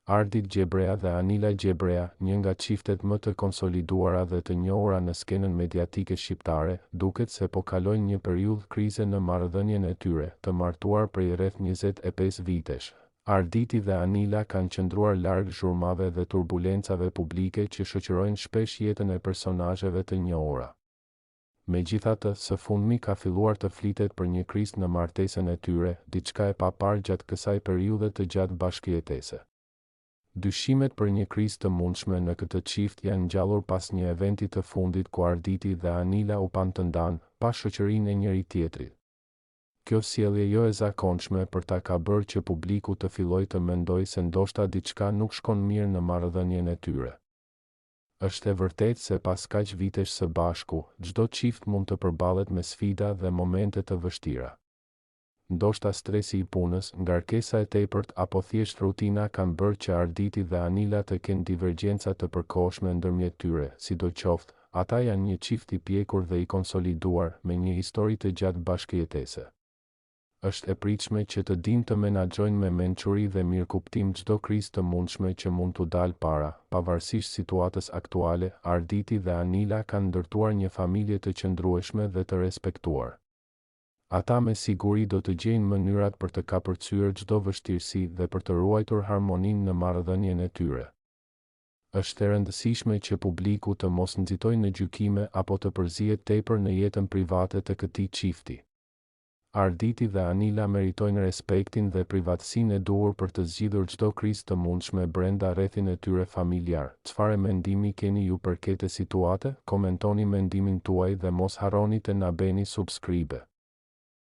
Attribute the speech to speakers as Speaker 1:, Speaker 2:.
Speaker 1: Ardit Gjebrea dhe Anila Gjebrea, një nga çiftet më të konsoliduara dhe të njohura në skenën mediatike shqiptare, duket se po kalojnë një periudhë krize në marrëdhënien e tyre, të martuar prej rreth 25 vitesh. Arditi dhe Anila kanë qëndruar larg zhurmave dhe turbulencave publike që shoqërojnë shpesh jetën e personazheve të njohura. Megjithatë, së fundmi ka filluar të flitet për një krizë në martesën e tyre, diçka e paparë gjatë kësaj periudhe të gjatë bashkëjetese. Dyshimet për një krizë të mundshme në këtë çift janë ngjallur pas një eventi të fundit ku Arditi dhe Anila u pan të ndanë, pa shoqërinë e njëri tjetrit. Kjo sjellje jo e zakonshme për ta ka bërë që publiku të fillojë të mendojë se ndoshta diçka nuk shkon mirë në marrëdhënien e tyre. Është e vërtetë se pas kaq vitesh së bashku, çdo çift mund të përballet me sfida dhe momente të vështira. Ndoshta stresi i punës, ngarkesa e tepërt apo thjesht rutina kanë bërë që Arditi dhe Anila të kenë divergjenca të përkohshme ndërmjet tyre, sidoqoftë, ata janë një çift i pjekur dhe i konsoliduar, me një histori të gjatë bashkëjetese. Është e pritshme që të dinë të menaxhojnë me mençuri dhe mirëkuptim çdo krizë të mundshme që mund t'u dalë para. Pavarësisht situatës aktuale, Arditi dhe Anila kanë ndërtuar një familje të qëndrueshme dhe të respektuar. Ata me siguri do të gjejnë mënyrat për të kapërcyer çdo vështirësi dhe për të ruajtur harmoninë në marrëdhënien e tyre. Është e rëndësishme që publiku të mos nxitojë në gjykime apo të përzihet tepër në jetën private të këtij çifti. Arditi dhe Anila meritojnë respektin dhe privatësinë e duhur për të zgjidhur çdo krizë të mundshme brenda rrethin e tyre familjar. Çfarë mendimi keni ju për këtë situatë? Komentoni mendimin tuaj dhe mos harroni të na bëni subscribe.